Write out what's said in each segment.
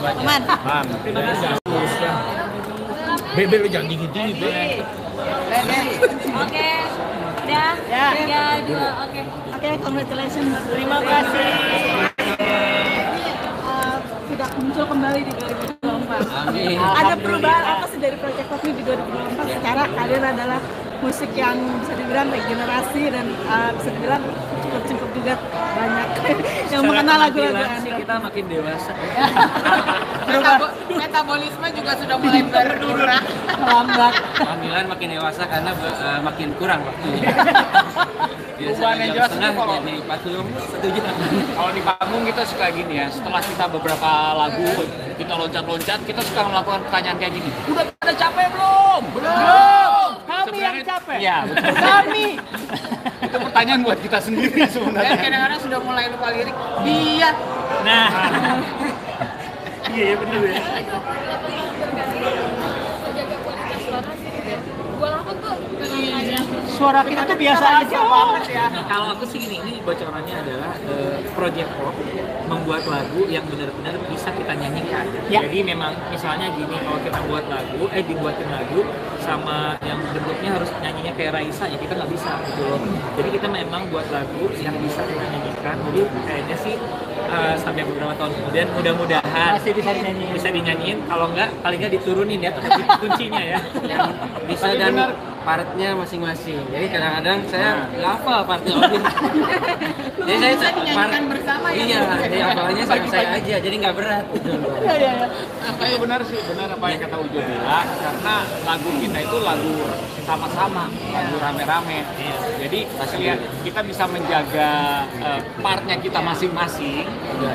Aman. Bebe lu jangan tinggi-tinggi, Bebe. Oke. Udah? Ya. 3, 2, oke. Oke, congratulations. Terima kasih. Sudah muncul kembali di 2024. Amin. Ada perubahan apa sih dari Project Pop di 2024? Secara kalian adalah musik yang bisa dibilang regenerasi dan bisa dibilang cukup juga banyak yang mengenal lagu-lagu Anda. Kita makin dewasa. Metabolisme juga sudah mulai berkurang. Melambat. Panggilan makin dewasa karena makin kurang waktunya. Perubahan yang jelas itu kalau di panggung setuju. Kalau di panggung kita suka gini ya, setelah kita beberapa lagu kita loncat-loncat, kita suka melakukan pertanyaan kayak gini. Udah pada capek belum? Belum. Kami yang capek. Iya, betul. Kami. Itu pertanyaan buat kita sendiri Dan sebenarnya. kadang-kadang sudah mulai lupa lirik. Dia. Nah. Iya benar ya. Suara kita tuh biasa aja banget ya. Kalau aku sih gini, ini bocorannya adalah Project Pop membuat lagu yang benar-benar bisa kita nyanyikan. Ya. Jadi memang misalnya gini, kalau kita buat lagu, dibuatin lagu sama yang bentuknya harus nyanyinya kayak Raisa, ya kita nggak bisa gitu loh. Jadi kita memang buat lagu yang bisa kita nyanyikan. Jadi kayaknya sih sampai beberapa tahun kemudian mudah-mudahan masih bisa dinyanyiin. Kalau nggak, paling nggak diturunin ya kuncinya ya. Bisa dan partnya masing-masing. Jadi kadang-kadang saya nggak hafal partnya Odin. Jadi saya Dinyanyikan bersama ya. Iya, jadi hafalnya sama saya aja. Jadi nggak berat. Iya benar sih, benar apa yang kata Ujo bilang, karena lagu kita itu lagu sama-sama, lagu rame-rame. Jadi kita bisa menjaga partnya kita masing-masing,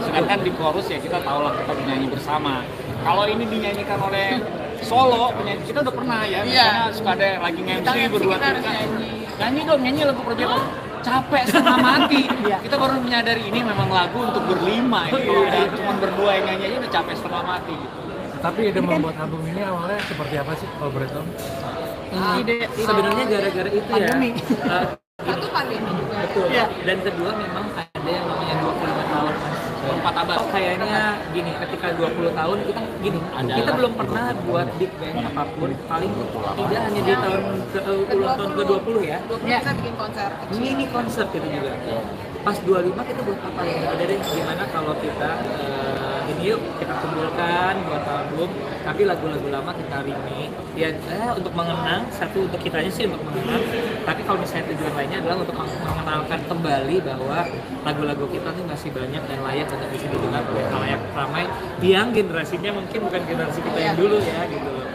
sedangkan di chorus ya kita tahu lah kita menyanyi bersama. Kalau ini dinyanyikan oleh solo, penyanyi kita udah pernah ya, misalnya suka ada lagi nge-MC berdua kita nyanyi lagu Project Pop. Capek setengah mati. Kita baru menyadari ini memang lagu untuk berlima ini. Kalau udah cuma berdua yang nyanyi aja udah capek setengah mati gitu. Tapi ide membuat album ini awalnya seperti apa sih kalau boleh tahu? Sebenarnya gara-gara itu ya. Satu pandemi juga. Betul. Ya. Dan kedua memang ada yang namanya 25 tahun Empat Abad. Kayaknya gini, ketika 20 tahun kita gini, kita belum pernah buat big band apapun, paling tidak hanya di tahun ulang tahun ke-20 ya. 20 kita bikin konser kecil. Mini konser gitu juga. Pas 25 kita buat apa ya? Ada gimana kalau kita ini yuk kita kumpulkan buat album, tapi lagu-lagu lama kita remake ya untuk mengenang, satu untuk kitanya sih untuk mengenang, tapi kalau misalnya tujuan lainnya adalah untuk mengenalkan kembali bahwa lagu-lagu kita tuh masih banyak dan layak untuk bisa didengar oleh khalayak ramai yang generasinya mungkin bukan generasi kita yang dulu ya gitu loh.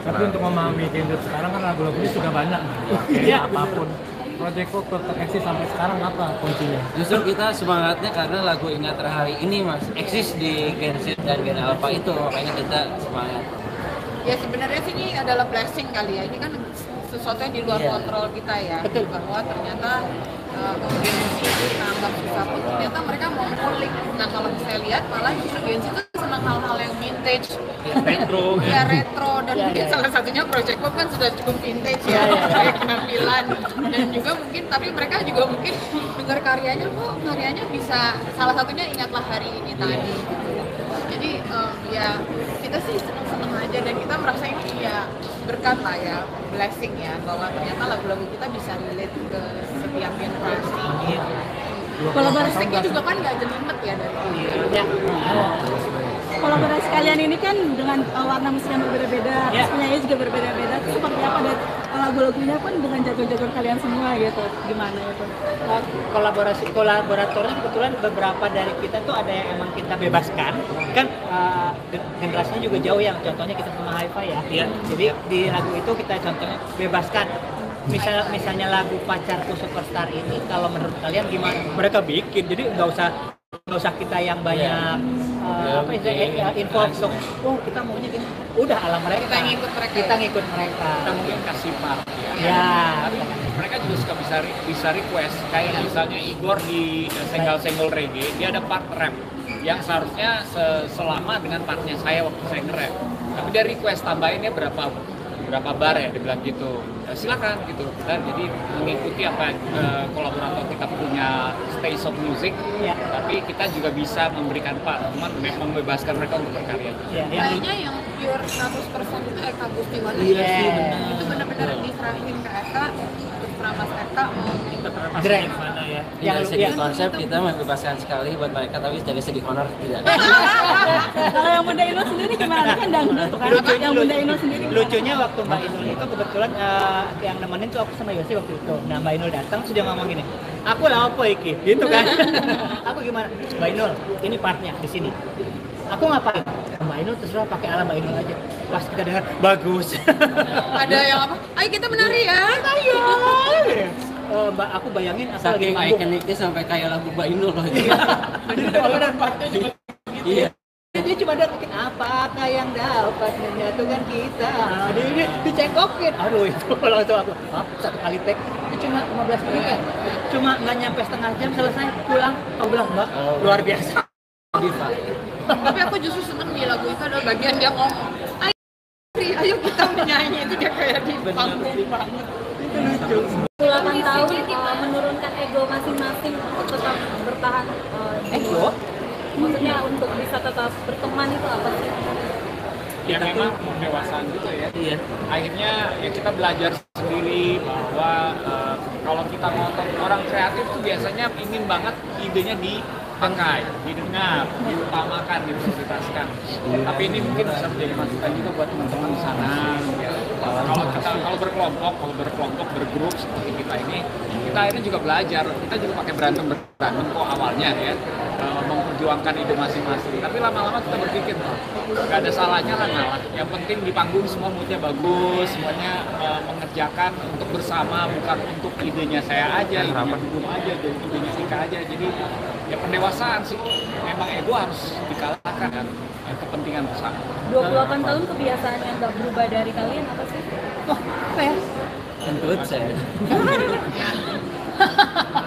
Tapi untuk memahami genre sekarang kan lagu-lagunya sudah banyak. Iya, apapun. Project Pop tetap eksis sampai sekarang apa kuncinya? Justru kita semangatnya karena lagu Ingat Hari ini mas eksis di Gen Z dan Gen Alpha itu, makanya kita semangat. Ya sebenarnya sih ini adalah blessing kali ya, ini kan sesuatu yang di luar kontrol kita ya. Betul. Bahwa ternyata kemudian kita anggap susah pun ternyata mereka mau ngulik. Nah kalau saya lihat malah justru Gen Z itu senang hal-hal yang vintage, retro ya retro, dan mungkin salah satunya Project Pop kan sudah cukup vintage ya, kayak penampilan dan juga mungkin, tapi mereka juga mungkin dengar karyanya kok karyanya bisa, salah satunya Ingatlah Hari Ini tadi. Jadi ya kita sih senang aja dan kita merasa ini ya berkat lah ya, blessing ya, bahwa ternyata lagu-lagu kita bisa relate ke setiap generasi. Kolaborasinya juga kan nggak jelimet ya dari Kolaborasi kalian ini kan dengan warna musik yang berbeda-beda, penyanyi juga berbeda-beda. Itu seperti apa, dan lagu-lagunya pun dengan jago-jago kalian semua gitu, gimana itu? Kolaboratornya kebetulan beberapa dari kita tuh ada yang emang kita bebaskan, kan generasinya juga jauh yang contohnya kita sama Hi-Fi ya. Jadi di lagu itu kita contohnya bebaskan. Misalnya lagu Pacarku Superstar ini, kalau menurut kalian gimana? Mereka bikin, jadi nggak usah kita yang banyak involve dong. Oh kita maunya gini, udah ala mereka. Kita ngikut mereka. Kita mungkin kasih part ya. Tapi mereka juga suka bisa request. Kayak misalnya Igor di Senggol Reggae, dia ada part rap yang seharusnya selama dengan partnya saya waktu saya nge-rap. Tapi dia request tambahinnya berapa berapa bar ya, dibilang gitu. Silakan gitu, kita jadi mengikuti apa kolaborator kita punya stage of music, tapi kita juga bisa memberikan teman membebaskan mereka untuk berkarya. Kayaknya yang pure 100% itu Eka Gustiwan. Iya sih, benar. Itu benar-benar diserahin ke Eka, terus Mas Eka mau Drag mana ya? Dari segi konsep kita membebaskan sekali buat mereka, tapi dari segi honor tidak. Kalau yang Bunda Inul sendiri gimana? Kan dangdut kan? Yang Bunda Inul sendiri gimana? Lucunya waktu Mbak Inul itu kebetulan yang nemenin tuh aku sama Yosi waktu itu. Nah Mbak Inul datang sudah ngomong gini, aku lah apa iki, gitu kan? Aku gimana? Mbak Inul, ini partnya di sini. Aku ngapain? Mbak Inul terserah pakai ala Mbak Inul aja. Pas kita dengar bagus. ada yang apa? Ayo kita menari ya. Ayo. Mbak, aku bayangin asal lagi Saking mabuk. ikoniknya sampai kayak lagu Mbak Inul loh. Bener dan partnya juga. Iya. Dia cuma datengin apakah yang dapat menyatukan kita. Dia dicekokin. Aduh itu langsung aku. Satu kali take itu cuma 15 menit kan. Cuma nggak nyampe setengah jam selesai pulang. Aku bilang Mbak luar biasa. Tapi aku justru seneng di lagu itu adalah bagian dia ngomong, ayo kita menyanyi, itu dia kayak di panggung banget. Itu lucu. 8 tahun menurunkan ego masing-masing untuk tetap bertahan. Ego? Maksudnya untuk bisa tetap berteman itu apa sih? Ya memang pendewasaan juga ya. Iya. Akhirnya ya kita belajar sendiri bahwa kalau kita ngotot orang kreatif tuh biasanya ingin banget idenya dipakai, didengar, diutamakan, diprioritaskan. Tapi ini mungkin bisa menjadi masukan juga buat teman-teman di sana. Ya. Kalau berkelompok, bergrup seperti kita ini, kita akhirnya juga belajar. Kita juga pakai berantem kok awalnya ya. Memperjuangkan ide masing-masing. Tapi lama-lama kita berpikir, nggak ada salahnya lah ngalah. Yang penting di panggung semua moodnya bagus, semuanya mengerjakan untuk bersama, bukan untuk idenya saya aja, idenya Gugum aja, idenya Ika aja. Jadi ya pendewasaan sih. Memang ego harus dikalahkan kan, kepentingan bersama. 28 tahun kebiasaan yang nggak berubah dari kalian apa sih? Apa ya? Kentut saya.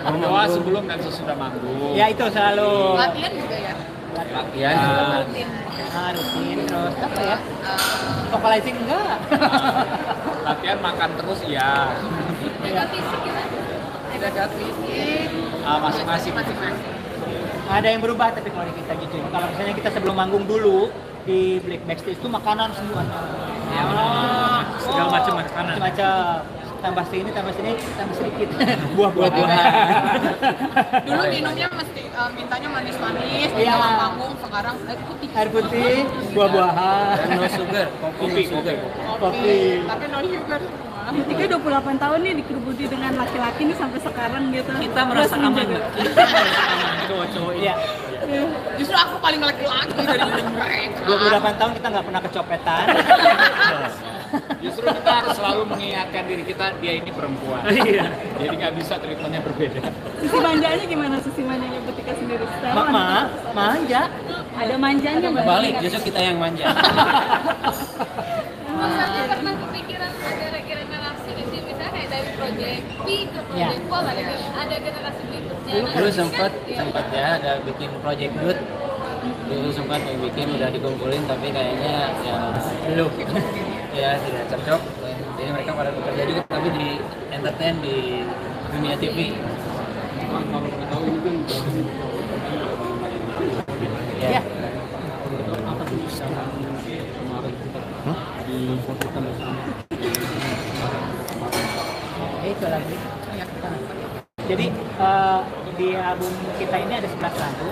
Berdoa sebelum dan sesudah manggung. Ya itu selalu Latihan juga ya. Latihan. rutin terus apa ya? Vocalizing enggak? Latihan makan terus ya. Jaga fisik gimana? Jaga fisik. Masing-masing. Ada yang berubah tapi kalau di kita gitu. Kalau misalnya kita sebelum manggung dulu di backstage itu makanan semua. Segala macam makanan. Macam tambah sini, tambah sedikit. Buah-buahan. Dulu minumnya mesti mintanya manis-manis, di Iya. dalam panggung sekarang air putih. Air putih, buah-buahan. Dan no sugar, kopi. Kopi. Tapi non sugar semua. Tiga 28 tahun nih dikerubudi dengan laki-laki nih sampai sekarang gitu. Kita merasa Terus aman menjaga. nggak? Kita merasa aman cowok-cowok ini. Iya. Justru aku paling laki-laki dari mereka. 28 tahun kita nggak pernah kecopetan. Justru kita harus selalu mengingatkan diri kita, dia ini perempuan. Iya. Jadi nggak bisa treatmentnya berbeda. Sisi manjanya gimana sisi manjanya Betika sendiri? Mama, manja. Ada manjanya Mbak? Balik, justru kita yang manja. Maksudnya pernah kepikiran ada regenerasi gitu, misalnya kayak dari project B ke project Pop ada generasi berikutnya. Dulu sempat ya ada bikin project dude. Dulu sempat mau bikin udah dikumpulin tapi kayaknya ya belum. Ya tidak cocok. Jadi mereka pada bekerja juga tapi di entertain di dunia TV. Ya. Itu lagi. Jadi di album kita ini ada 11 lagu.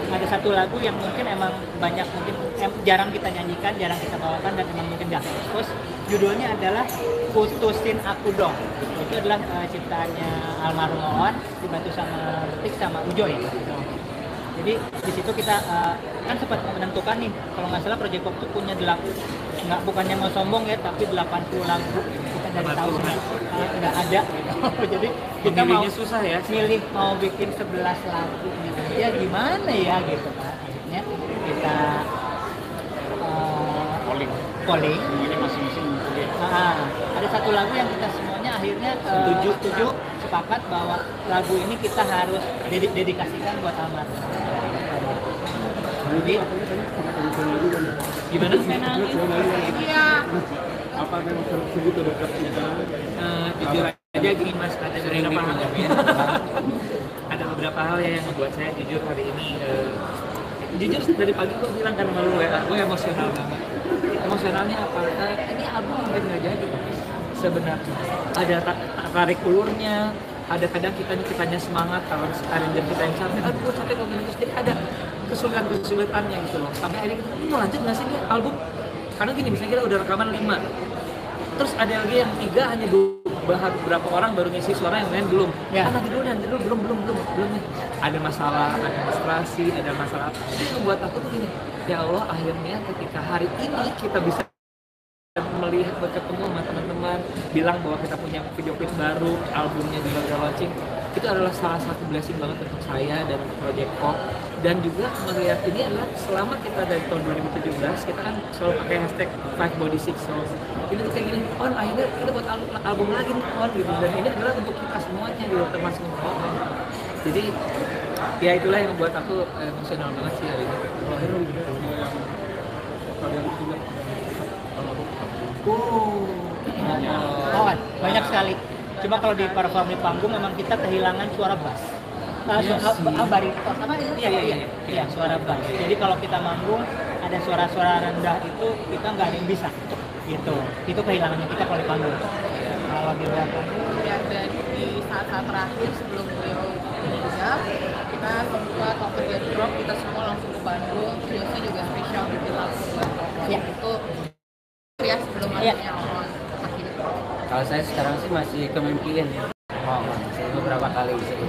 Ada satu lagu yang mungkin emang banyak mungkin jarang kita nyanyikan, jarang kita bawakan dan emang mungkin gak ekspos. Judulnya adalah Putusin Aku Dong. Itu adalah ciptaannya almarhum Oon dibantu sama Betik sama Ujo ya. Jadi di situ kita kan sempat menentukan nih kalau nggak salah Project Pop itu punya 8, nggak bukannya mau sombong ya tapi 80 lagu kita dari tahun nggak ada gitu. Jadi kita mau Pemilihnya susah ya. milih mau bikin 11 lagu gitu. Ya gimana ya gitu kan. Akhirnya kita polling. Ini masing-masing. Ada satu lagu yang kita semuanya akhirnya setuju sepakat bahwa lagu ini kita harus dedikasikan buat almarhum. Jadi Gimana? Iya. Apa yang segitu dekatnya? Jujur aja gini Mas, ada beberapa hal ada beberapa hal yang membuat saya jujur hari ini jujur dari pagi gue bilang kan sama lu ya, gue emosional banget. Emosionalnya apa? Ini album hampir nggak jadi sebenarnya. Ada tarik ulurnya, ada kadang kitanya semangat kalau arranger kita yang capek, aduh gue capek kalau gini, terus jadi ada kesulitannya gitu loh. Sampai akhirnya kita mau lanjut nggak sih ini album? Karena gini, misalnya kita udah rekaman 5, terus ada lagi yang 3 hanya beberapa orang baru ngisi suara, yang lain belum. Ya. Nanti dulu belum nih. Ada masalah administrasi, ada masalah. Itu yang membuat aku tuh gini, ya Allah, akhirnya ketika hari ini kita bisa melihat, bertemu sama teman-teman, bilang bahwa kita punya video klip baru, albumnya juga udah launching, itu adalah salah satu blessing banget untuk saya dan Project Pop. Dan juga melihat ini adalah selama kita dari tahun 2017 kita kan selalu pakai hashtag 5body6 songs. Ini tuh kayak gini, akhirnya kita buat album lagi nih gitu. Dan ini adalah untuk kita semuanya gitu, termasuk untuk jadi ya itulah yang membuat aku emosional banget sih hari ini. Banyak sekali. Cuma kalau di perform di panggung memang kita kehilangan suara bass. Bariton apa itu? Iya, suara bass. Jadi kalau kita manggung ada suara-suara rendah itu kita nggak ada yang bisa. Gitu. Itu kehilangannya kita kalau di panggung. Kalau di luar panggung Ya, dan di saat-saat terakhir sebelum beliau meninggal, kita membuat Over the Drop, kita semua langsung ke Bandung. Yosi juga spesial bikin lagu buat Over. Ya. Itu ya sebelum akhirnya orang sakit. Kalau saya sekarang sih masih kemimpiin. Saya beberapa kali sih.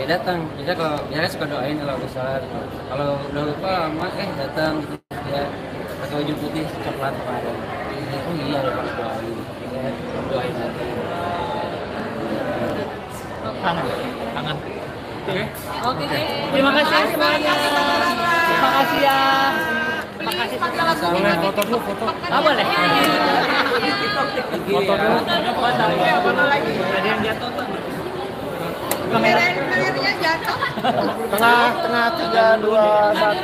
Datang, bisa kalau biasanya suka doain kalau misalnya kalau udah lupa datang gitu ya, pakai baju putih coklat kemarin. Oh iya, lupa doain. Doain lagi. Tangan. Oke. Terima kasih semuanya. Terima kasih ya. Terima kasih. Boleh foto dulu, foto. Boleh. Foto dulu. Foto lagi. Ada yang jatuh tuh. Kameranya jatuh. Tengah 3, 2, 1.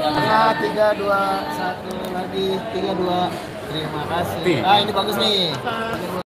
Tengah 3, 2, 1 lagi 3, 2. Terima kasih. Ini bagus nih.